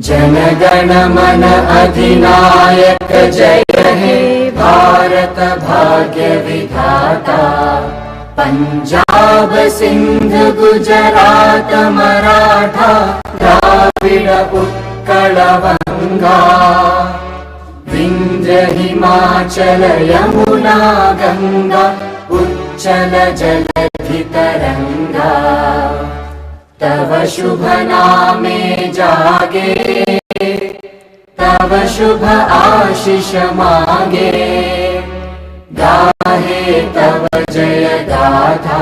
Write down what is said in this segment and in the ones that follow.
जनगण मन अधिनायक जय हे भारत भाग्य विधाता। पंजाब सिंध गुजरात मराठा द्राविड उत्कल बंगा। विंध्य हिमाचल यमुना गंगा उच्चल जलधि तरंगा। तव शुभ नामे जागे तव शुभ आशीष मांगे। गाहे तव जय गाथा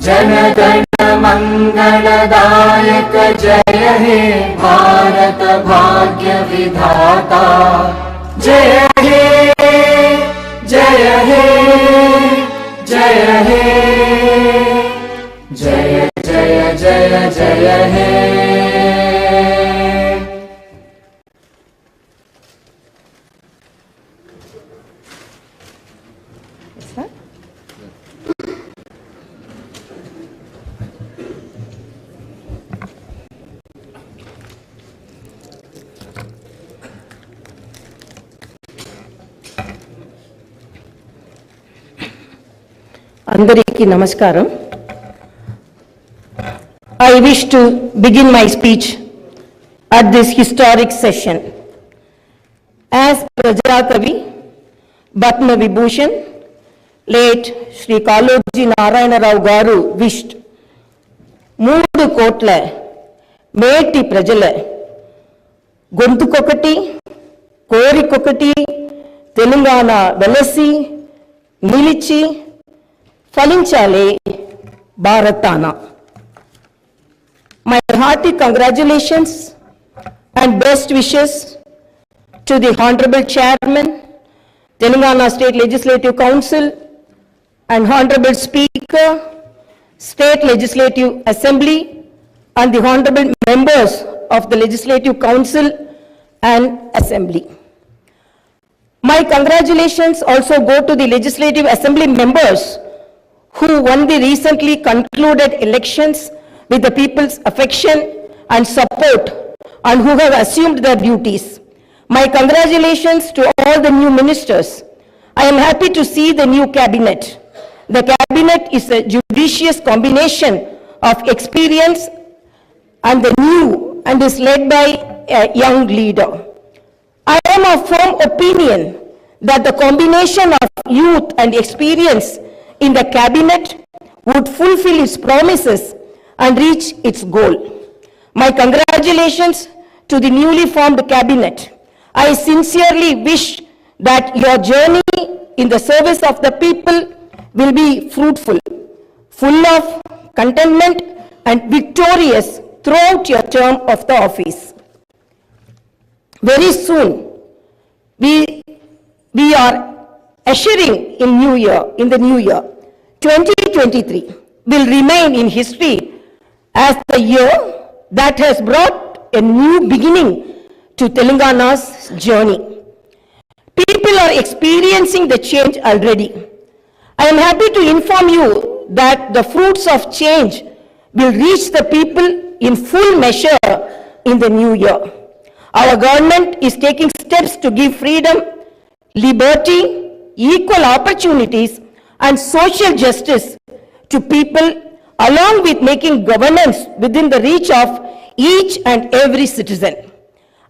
जनगण मंगलदायक जय हे भारत भाग्य विधाता। जय हे जय हे जय हे जय जय जय जय हे। Andariki Namaskaram. I wish to begin my speech at this historic session. As Prajakavi, Batma Vibhushan, late Shri Kaloji Narayana Rao Garu wished, Moodu Kotla, Meti Prajala, Gontukokati, Korikokati, Telangana Velasi, Nilichi, Falinchale, Bharatana. My hearty congratulations and best wishes to the Honorable Chairman, Telangana State Legislative Council and Honorable Speaker, State Legislative Assembly and the Honorable Members of the Legislative Council and Assembly. My congratulations also go to the Legislative Assembly members who won the recently concluded elections with the people's affection and support and who have assumed their duties. My congratulations to all the new ministers. I am happy to see the new cabinet. The cabinet is a judicious combination of experience and the new and is led by a young leader. I am of firm opinion that the combination of youth and experience in the cabinet would fulfill its promises and reach its goal. My congratulations to the newly formed cabinet. I sincerely wish that your journey in the service of the people will be fruitful, full of contentment and victorious throughout your term of the office. Very soon, we are ushering in the new year. 2023 will remain in history as the year that has brought a new beginning to Telangana's journey. People are experiencing the change already. I am happy to inform you that the fruits of change will reach the people in full measure in the new year. Our government is taking steps to give freedom, liberty, equal opportunities, and social justice to people, along with making governance within the reach of each and every citizen.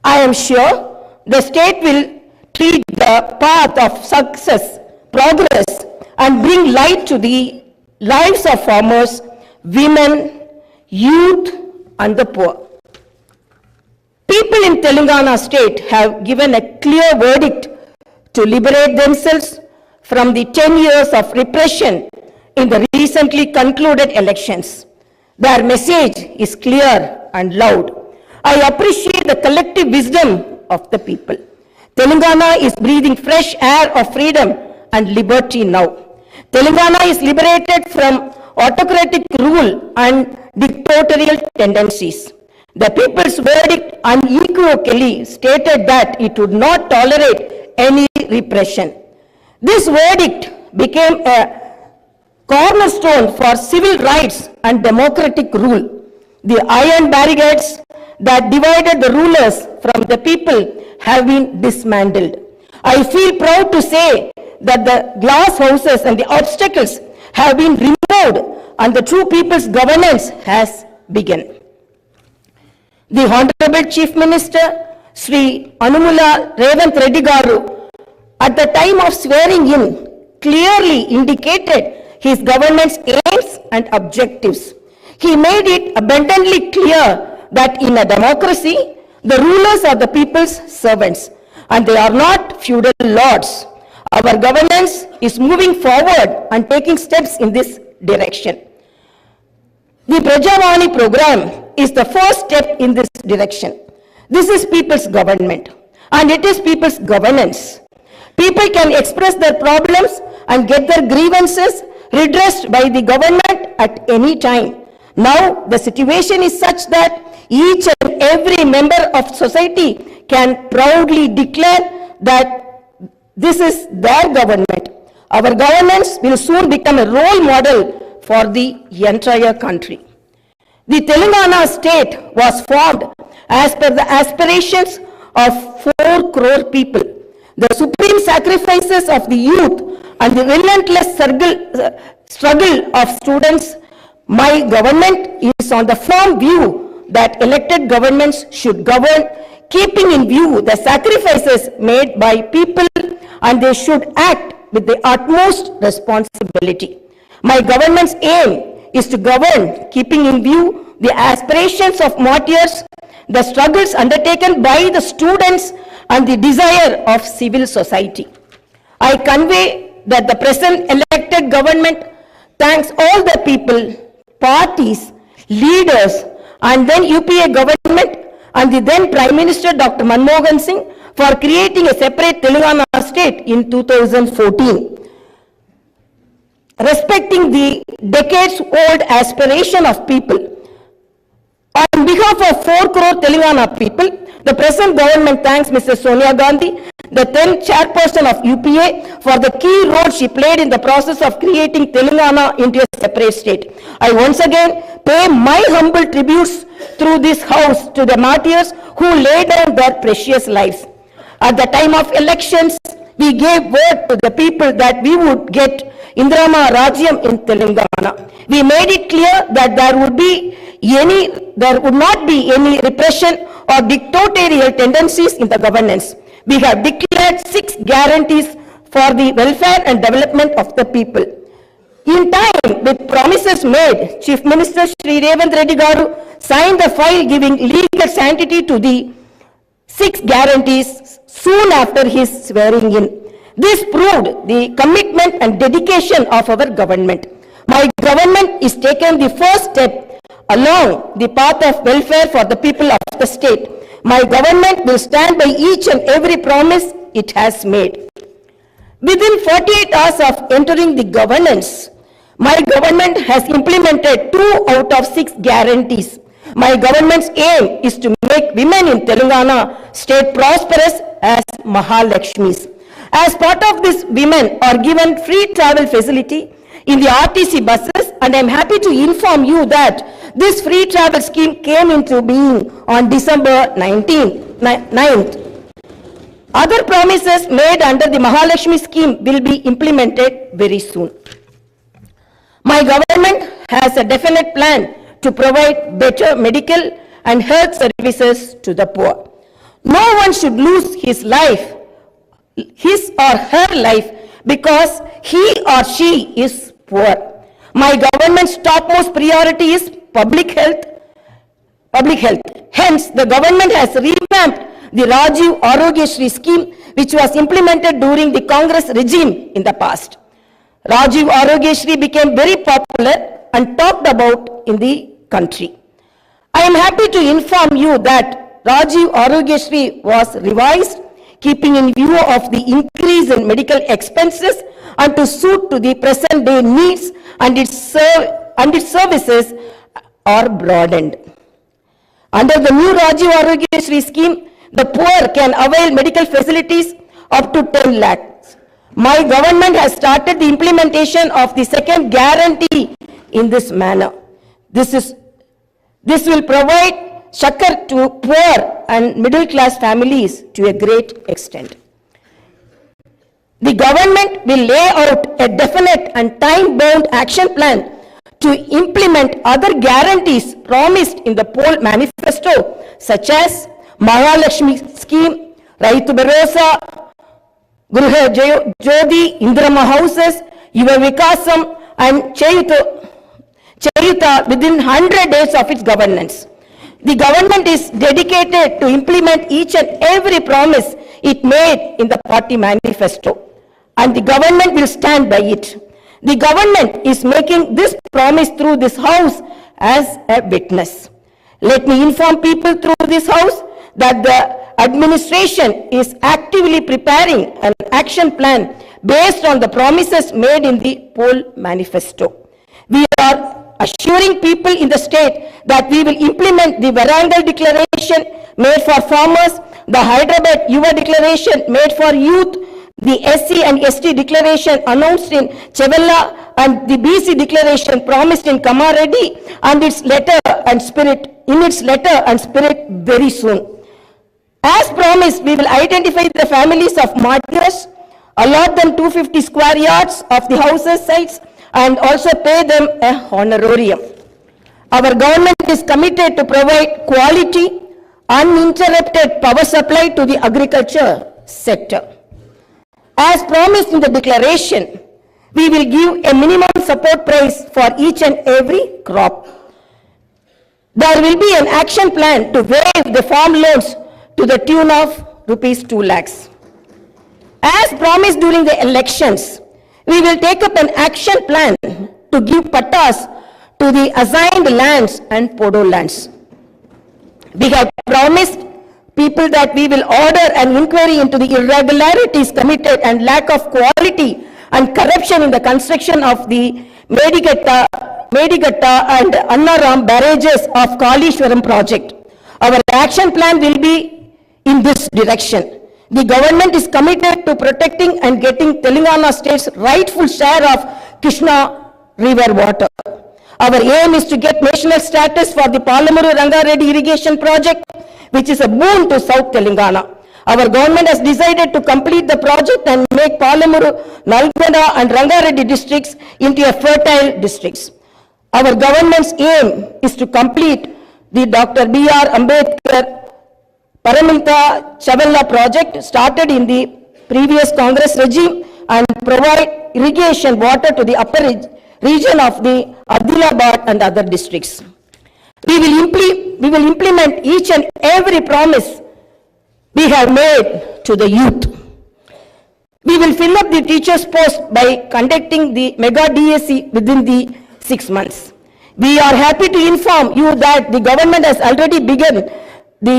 I am sure the state will tread the path of success, progress, and bring light to the lives of farmers, women, youth, and the poor. People in Telangana state have given a clear verdict to liberate themselves from the 10 years of repression in the recently concluded elections. Their message is clear and loud. I appreciate the collective wisdom of the people. Telangana is breathing fresh air of freedom and liberty now. Telangana is liberated from autocratic rule and dictatorial tendencies. The people's verdict unequivocally stated that it would not tolerate any repression. This verdict became a cornerstone for civil rights and democratic rule. The iron barricades that divided the rulers from the people have been dismantled. I feel proud to say that the glass houses and the obstacles have been removed and the true people's governance has begun. The Honorable Chief Minister, Sri Anumula Revanth Reddy Garu, at the time of swearing in, clearly indicated his government's aims and objectives. He made it abundantly clear that in a democracy, the rulers are the people's servants and they are not feudal lords. Our governance is moving forward and taking steps in this direction. The Prajavani program is the first step in this direction. This is people's government and it is people's governance. People can express their problems and get their grievances redressed by the government at any time. Now the situation is such that each and every member of society can proudly declare that this is their government. Our governance will soon become a role model for the entire country. The Telangana state was formed as per the aspirations of 4 crore people. The supreme sacrifices of the youth and the relentless struggle of students, my government is on the firm view that elected governments should govern, keeping in view the sacrifices made by people, and they should act with the utmost responsibility. My government's aim is to govern, keeping in view the aspirations of martyrs, the struggles undertaken by the students, and the desire of civil society. I convey that the present elected government thanks all the people, parties, leaders, and then UPA government and the then Prime Minister Dr. Manmohan Singh for creating a separate Telangana state in 2014. Respecting the decades-old aspiration of people, on behalf of 4 crore Telangana people, the present government thanks Mrs. Sonia Gandhi, the then chairperson of UPA, for the key role she played in the process of creating Telangana into a separate state. I once again pay my humble tributes through this house to the martyrs who laid down their precious lives. At the time of elections, we gave word to the people that we would get Indrama Rajyam in Telangana. We made it clear that there would not be any repression or dictatorial tendencies in the governance. We have declared 6 guarantees for the welfare and development of the people. In time, with promises made, Chief Minister Sri Revanth Reddy Garu signed the file giving legal sanctity to the 6 guarantees soon after his swearing in. This proved the commitment and dedication of our government. My government is taking the first step along the path of welfare for the people of the state. My government will stand by each and every promise it has made. Within 48 hours of entering the governance, my government has implemented 2 out of 6 guarantees. My government's aim is to make women in Telangana state prosperous as Mahalakshmis. As part of this, women are given free travel facility in the RTC buses, and I am happy to inform you that this free travel scheme came into being on December 9th. Other promises made under the Mahalakshmi scheme will be implemented very soon. My government has a definite plan to provide better medical and health services to the poor. No one should lose his or her life because he or she is poor. My government's topmost priority is public health. Hence, the government has revamped the Rajiv Arogyasri scheme, which was implemented during the Congress regime in the past. Rajiv Arogyasri became very popular and talked about in the country. I am happy to inform you that Rajiv Arogyasri was revised, keeping in view of the increase in medical expenses and to suit to the present day needs, and its services are broadened. Under the new Rajiv Arogyasri scheme, the poor can avail medical facilities up to 10 lakhs. My government has started the implementation of the second guarantee in this manner. This will provide succor to poor and middle class families to a great extent. The government will lay out a definite and time-bound action plan to implement other guarantees promised in the poll manifesto, such as Mahalakshmi scheme, Raitu Bharosa, Gruha Jyoti, Indrama houses, Yuva Vikasam, and Chayuta within 100 days of its governance. The government is dedicated to implement each and every promise it made in the party manifesto, and the government will stand by it. The government is making this promise through this house as a witness. Let me inform people through this house that the administration is actively preparing an action plan based on the promises made in the poll manifesto. We are assuring people in the state that we will implement the Varangal declaration made for farmers, the Hyderabad Yuva declaration made for youth, the SC and ST declaration announced in Chevella, and the BC declaration promised in Reddy, and its letter and spirit very soon. As promised, we will identify the families of martyrs, allot them 250 square yards of the houses sites, and also pay them a honorarium. Our government is committed to provide quality, uninterrupted power supply to the agriculture sector. As promised in the declaration, we will give a minimum support price for each and every crop. There will be an action plan to waive the farm loans to the tune of rupees 2 lakhs. As promised during the elections, we will take up an action plan to give pattas to the assigned lands and podo lands. We have promised people that we will order an inquiry into the irregularities committed and lack of quality and corruption in the construction of the Medigatta and Annaram barrages of Kalishwaram project. Our action plan will be in this direction. The government is committed to protecting and getting Telangana state's rightful share of Krishna river water. Our aim is to get national status for the Palamuru Rangareddy irrigation project, which is a boon to South Telangana. Our government has decided to complete the project and make Palamuru, Nalgonda and Rangareddy districts into a fertile districts. Our government's aim is to complete the Dr. B.R. Ambedkar Paramita Chavella project started in the previous Congress regime and provide irrigation water to the upper region of the Adilabad and other districts. We will implement each and every promise we have made to the youth. We will fill up the teachers' post by conducting the mega DSC within the 6 months. We are happy to inform you that the government has already begun the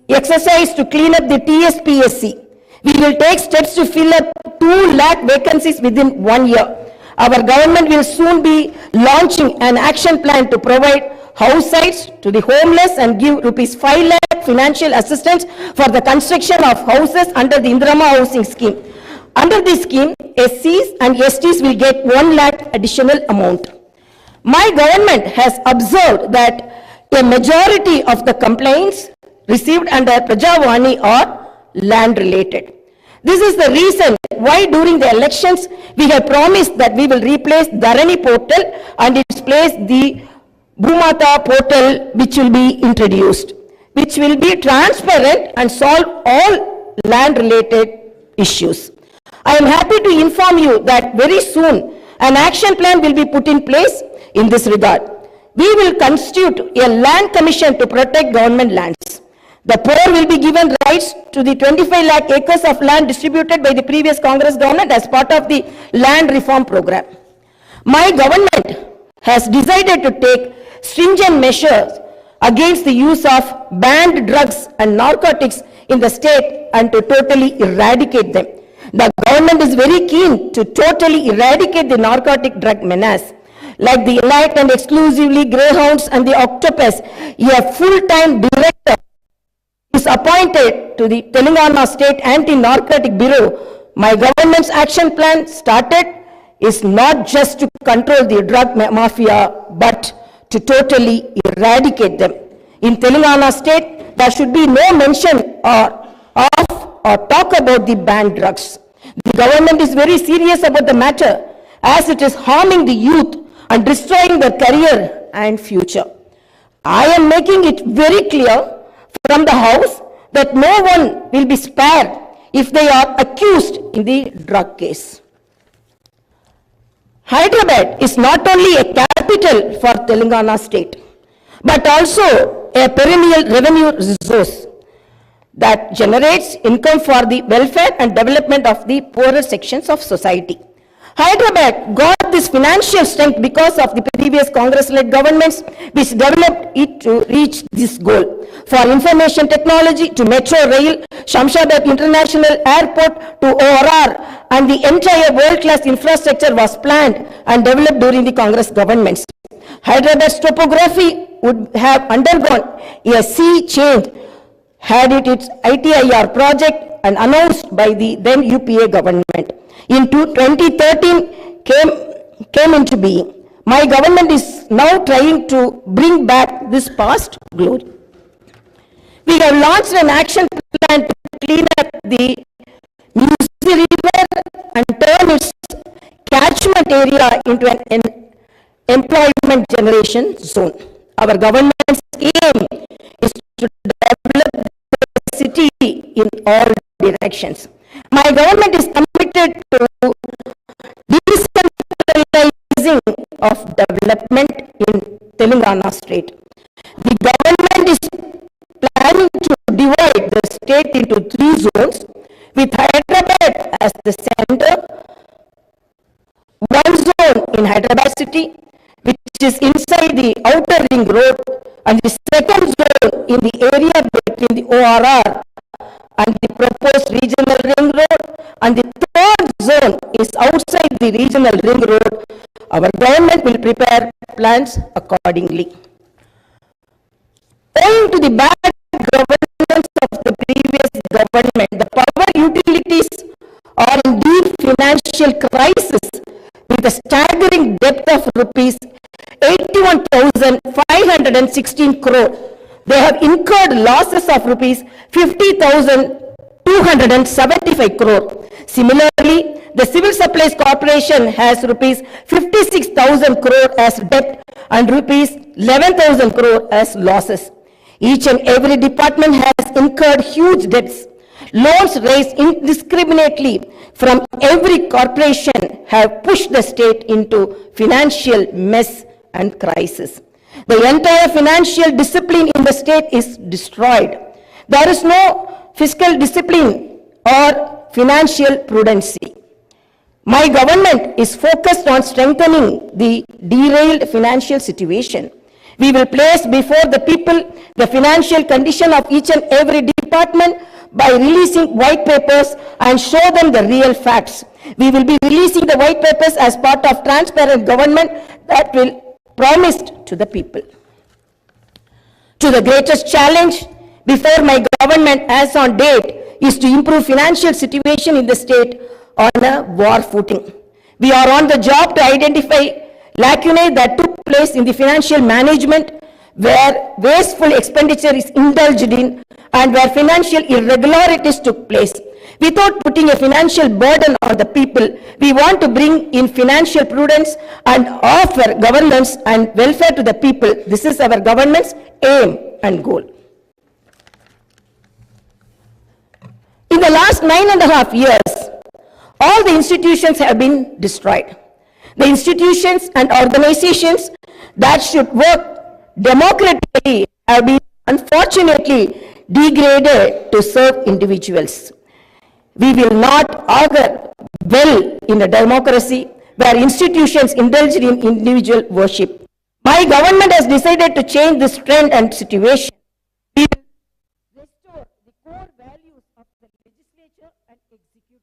exercise to clean up the TSPSC. We will take steps to fill up 2 lakh vacancies within 1 year. Our government will soon be launching an action plan to provide house sites to the homeless and give rupees 5 lakh financial assistance for the construction of houses under the Indrama housing scheme. Under this scheme, SCs and STs will get 1 lakh additional amount. My government has observed that a majority of the complaints received under Prajavani are land related. This is the reason why during the elections we have promised that we will replace Dharani portal and its place the Bhumata portal, which will be introduced, which will be transparent and solve all land related issues. I am happy to inform you that very soon an action plan will be put in place in this regard. We will constitute a land commission to protect government lands. The poor will be given rights to the 25 lakh acres of land distributed by the previous Congress government as part of the land reform program. My government has decided to take stringent measures against the use of banned drugs and narcotics in the state and to totally eradicate them. The government is very keen to totally eradicate the narcotic drug menace. Like the elite and exclusively greyhounds and the octopus, a full-time director is appointed to the Telangana State Anti-Narcotic Bureau. My government's action plan started is not just to control the drug mafia, but to totally eradicate them. In Telangana state, there should be no mention or talk about the banned drugs. The government is very serious about the matter as it is harming the youth and destroying their career and future. I am making it very clear from the House that no one will be spared if they are accused in the drug case. Hyderabad is not only a capital for Telangana state, but also a perennial revenue resource that generates income for the welfare and development of the poorer sections of society. Hyderabad got this financial strength because of the previous Congress-led governments which developed it to reach this goal. For information technology to Metro Rail, Shamshabad International Airport to ORR, and the entire world-class infrastructure was planned and developed during the Congress governments. Hyderabad's topography would have undergone a sea change had it its ITIR project and announced by the then UPA government. In 2013 came into being. My government is now trying to bring back this past glory. We have launched an action plan to clean up the Musi River and turn its catchment area into an employment generation zone. Our government's aim is to develop the city in all directions. My government is committed to decentralizing of development in Telangana state. The government is planning to divide the state into 3 zones with Hyderabad as the center, 1 zone in Hyderabad city which is inside the outer ring road, and the 2nd zone in the area between the ORR and the proposed regional ring road, and the 3rd zone is outside the regional ring road. Our government will prepare plans accordingly. Owing to the bad governance of the previous government, the power utilities are in deep financial crisis with a staggering debt of rupees 81,516 crore. They have incurred losses of rupees 50,275 crore. Similarly, the Civil Supplies Corporation has rupees 56,000 crore as debt and rupees 11,000 crore as losses. Each and every department has incurred huge debts. Loans raised indiscriminately from every corporation have pushed the state into financial mess and crisis. The entire financial discipline in the state is destroyed. There is no fiscal discipline or financial prudency. My government is focused on strengthening the derailed financial situation. We will place before the people the financial condition of each and every department by releasing white papers and show them the real facts. We will be releasing the white papers as part of transparent government that will promised to the people. To the greatest challenge before my government as on date is to improve financial situation in the state on a war footing. We are on the job to identify lacunae that took place in the financial management where wasteful expenditure is indulged in and where financial irregularities took place. Without putting a financial burden on the people, we want to bring in financial prudence and offer governance and welfare to the people. This is our government's aim and goal. In the last 9.5 years, all the institutions have been destroyed. The institutions and organizations that should work democratically have been unfortunately degraded to serve individuals. We will not augur well in a democracy where institutions indulge in individual worship. My government has decided to change this trend and situation. We will restore the core values of the legislature and executive.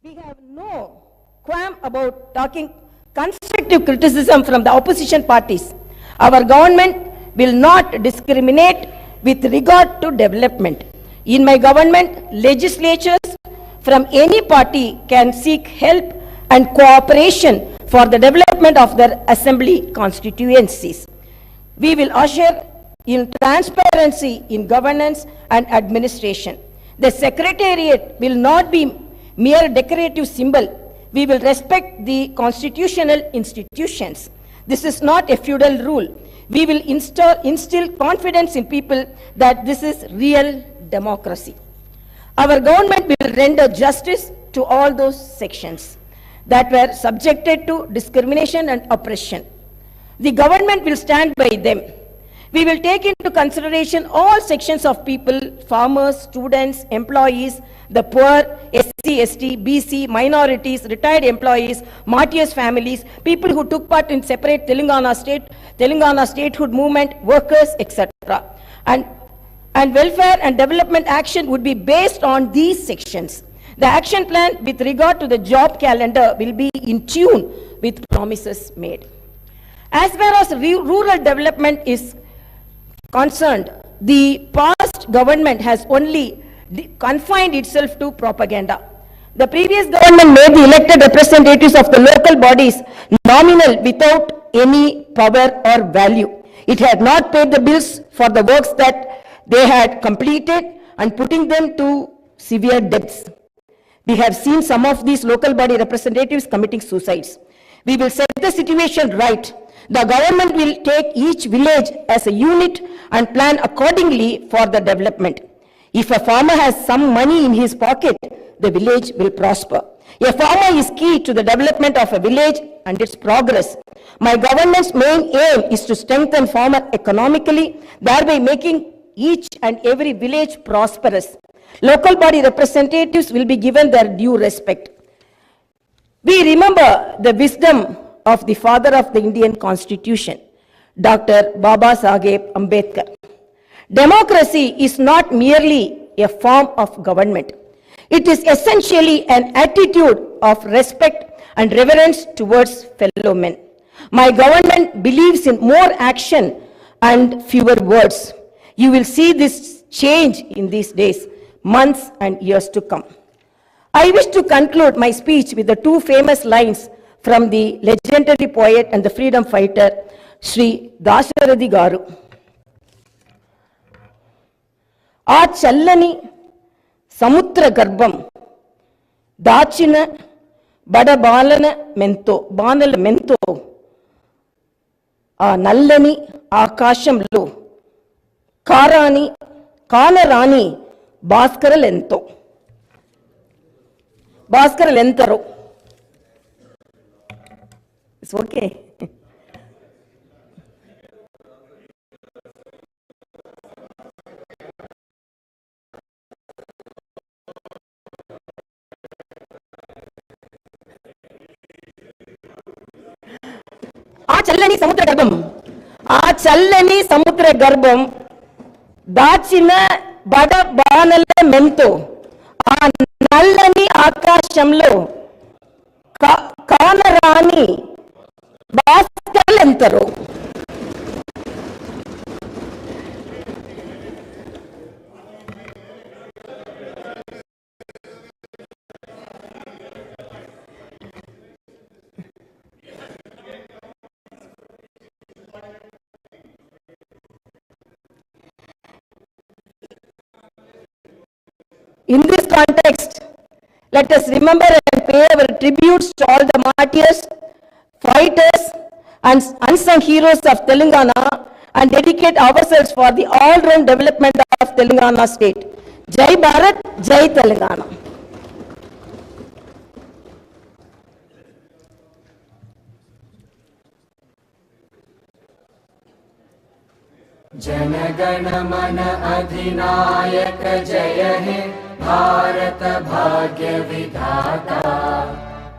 We have no qualm about talking constructive criticism from the opposition parties. Our government will not discriminate with regard to development. In my government, legislatures from any party can seek help and cooperation for the development of their assembly constituencies. We will usher in transparency in governance and administration. The Secretariat will not be mere decorative symbol. We will respect the constitutional institutions. This is not a feudal rule. We will instill confidence in people that this is real democracy. Our government will render justice to all those sections that were subjected to discrimination and oppression. The government will stand by them. We will take into consideration all sections of people, farmers, students, employees, the poor, SC, ST, BC, minorities, retired employees, martyrs' families, people who took part in separate Telangana statehood movement, workers, etc. And welfare and development action would be based on these sections. The action plan with regard to the job calendar will be in tune with promises made. As far as rural development is concerned, the past government has only confined itself to propaganda. The previous government made the elected representatives of the local bodies nominal without any power or value. It had not paid the bills for the works that they had completed and putting them to severe debts. We have seen some of these local body representatives committing suicides. We will set the situation right. The government will take each village as a unit and plan accordingly for the development. If a farmer has some money in his pocket, the village will prosper. A farmer is key to the development of a village and its progress. My government's main aim is to strengthen farmer economically, thereby making each and every village prosperous. Local body representatives will be given their due respect. We remember the wisdom of the father of the Indian Constitution, Dr. Baba Saheb Ambedkar. Democracy is not merely a form of government. It is essentially an attitude of respect and reverence towards fellow men. My government believes in more action and fewer words. You will see this change in these days, months and years to come. I wish to conclude my speech with the two famous lines from the legendary poet and the freedom fighter, Sri Dasharathy Garu. ఆ చల్లని సముద్ర గర్భం దాచిన బడబాలన మెంతో ఆ నల్లని ఆకాశంలో కానరాని భాస్కరలెంతరో. It's okay. ఆ చల్లని సముద్ర గర్భం దాచిన బడబానల మెంతో ఆ నల్లని ఆకాశంలో కానరాని భాస్కరులెంతరో. In this context, let us remember and pay our tributes to all the martyrs, fighters, and unsung heroes of Telangana and dedicate ourselves for the all-round development of Telangana state. Jai Bharat, Jai Telangana. Jana Gana मन अधिनायक जय हे भारत भाग्य विधाता।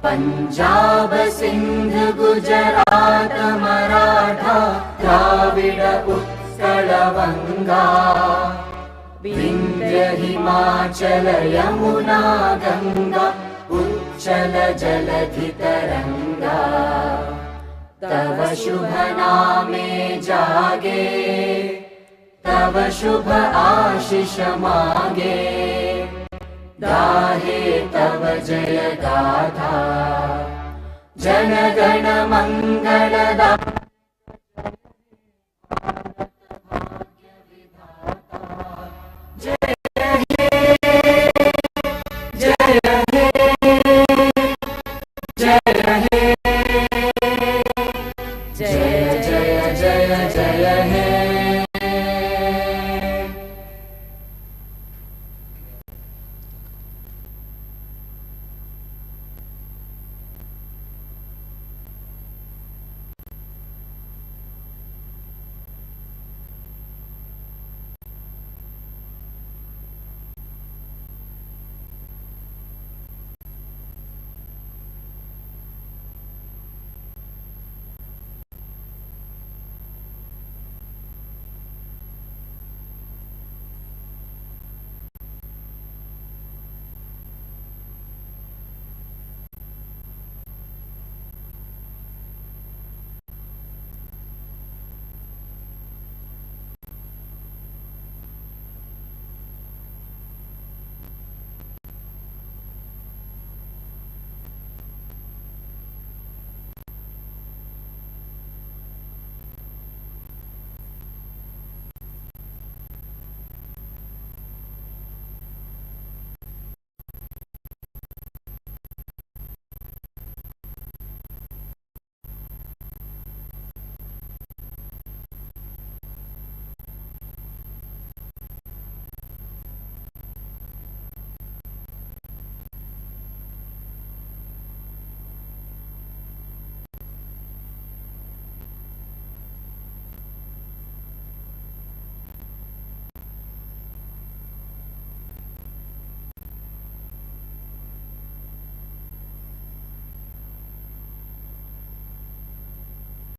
पंजाब सिंध गुजरात मराठा द्राविड उत्कल बंगा विंध्य हिमाचल यमुना गंगा उच्चल जलधि तरंगा। तव शुभ नामे जागे तव शुभ आशीष मागे गाहे तव जय गाथा। जन गण मंगल